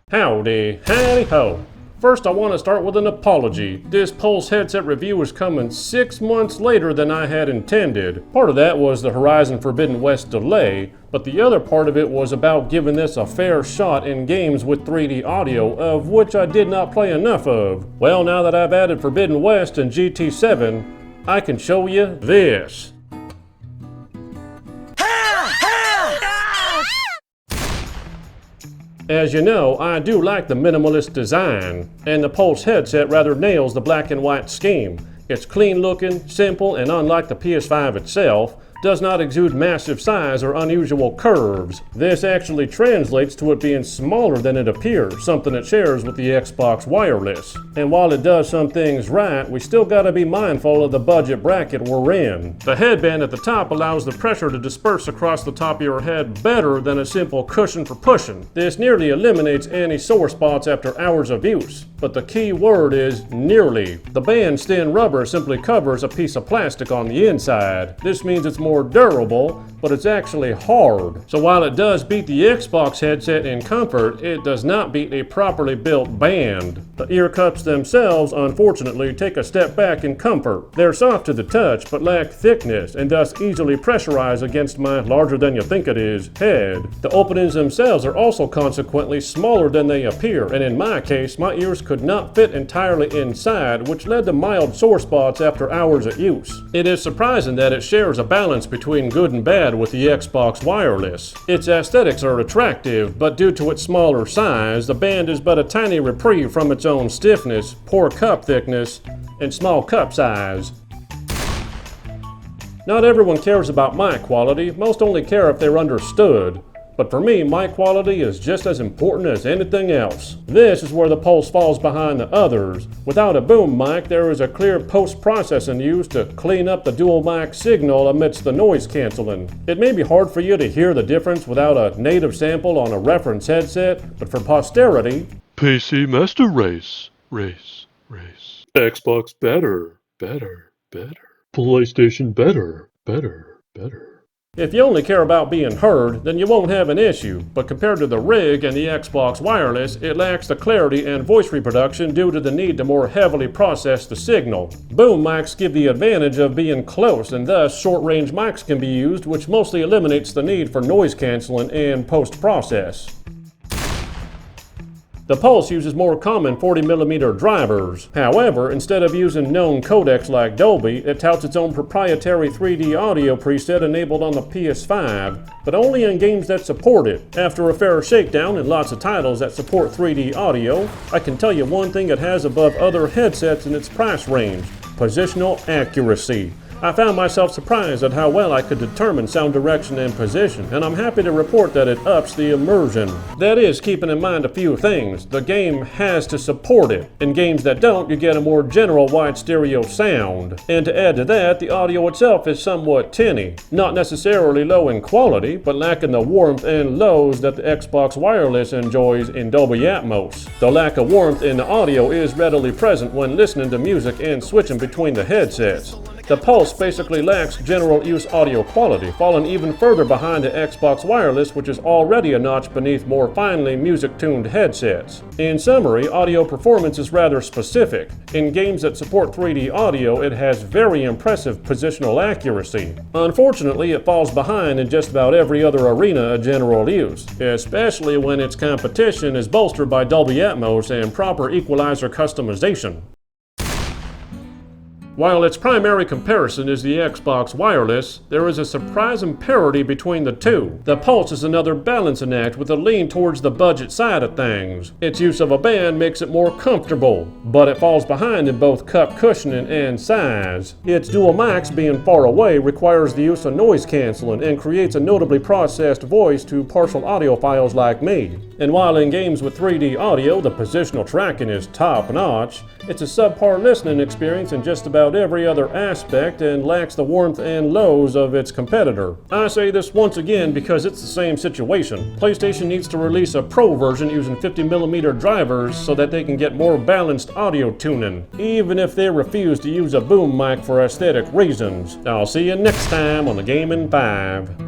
Howdy, howdy ho. First, I want to start with an apology. This Pulse headset review is coming 6 months later than I had intended. Part of that was the Horizon Forbidden West delay, but the other part of it was about giving this a fair shot in games with 3D audio, of which I did not play enough of. Well, now that I've added Forbidden West and GT7, I can show you this. As you know, I do like the minimalist design, and the Pulse headset rather nails the black and white scheme. It's clean looking, simple, and unlike the PS5 itself, does not exude massive size or unusual curves. This actually translates to it being smaller than it appears, something it shares with the Xbox Wireless. And while it does some things right, we still gotta be mindful of the budget bracket we're in. The headband at the top allows the pressure to disperse across the top of your head better than a simple cushion for pushing. This nearly eliminates any sore spots after hours of use. But the key word is nearly. The band's thin rubber simply covers a piece of plastic on the inside. This means it's more durable, but it's actually hard. So while it does beat the Xbox headset in comfort, it does not beat a properly built band. The ear cups themselves, unfortunately, take a step back in comfort. They're soft to the touch, but lack thickness, and thus easily pressurize against my larger-than-you-think-it-is head. The openings themselves are also consequently smaller than they appear, and in my case, my ears could not fit entirely inside, which led to mild sore spots after hours of use. It is surprising that it shares a balance between good and bad with the Xbox Wireless. Its aesthetics are attractive, but due to its smaller size, the band is but a tiny reprieve from its own stiffness, poor cup thickness, and small cup size. Not everyone cares about mic quality, most only care if they're understood. But for me, mic quality is just as important as anything else. This is where the Pulse falls behind the others. Without a boom mic, there is a clear post-processing used to clean up the dual mic signal amidst the noise canceling. It may be hard for you to hear the difference without a native sample on a reference headset, but for posterity, PC Master Race. Xbox better. PlayStation better. if you only care about being heard, then you won't have an issue, but compared to the rig and the Xbox Wireless, it lacks the clarity and voice reproduction due to the need to more heavily process the signal. Boom mics give the advantage of being close, and thus short-range mics can be used, which mostly eliminates the need for noise canceling and post-process. The Pulse uses more common 40mm drivers. However, instead of using known codecs like Dolby, it touts its own proprietary 3D audio preset enabled on the PS5, but only in games that support it. After a fair shakedown and lots of titles that support 3D audio, I can tell you one thing it has above other headsets in its price range: positional accuracy. I found myself surprised at how well I could determine sound direction and position, and I'm happy to report that it ups the immersion. That is, keeping in mind a few things. The game has to support it. In games that don't, you get a more general wide stereo sound. And to add to that, the audio itself is somewhat tinny. Not necessarily low in quality, but lacking the warmth and lows that the Xbox Wireless enjoys in Dolby Atmos. The lack of warmth in the audio is readily present when listening to music and switching between the headsets. The Pulse basically lacks general use audio quality, falling even further behind the Xbox Wireless, which is already a notch beneath more finely music-tuned headsets. In summary, audio performance is rather specific. In games that support 3D audio, it has very impressive positional accuracy. Unfortunately, it falls behind in just about every other arena of general use, especially when its competition is bolstered by Dolby Atmos and proper equalizer customization. While its primary comparison is the Xbox Wireless, there is a surprising parity between the two. The Pulse is another balancing act with a lean towards the budget side of things. Its use of a band makes it more comfortable, but it falls behind in both cup cushioning and size. Its dual mics being far away requires the use of noise canceling and creates a notably processed voice to partial audiophiles like me. And while in games with 3D audio, the positional tracking is top-notch, it's a subpar listening experience in just about every other aspect and lacks the warmth and lows of its competitor. I say this once again because it's the same situation. PlayStation needs to release a Pro version using 50mm drivers so that they can get more balanced audio tuning, even if they refuse to use a boom mic for aesthetic reasons. I'll see you next time on the Gaming 5.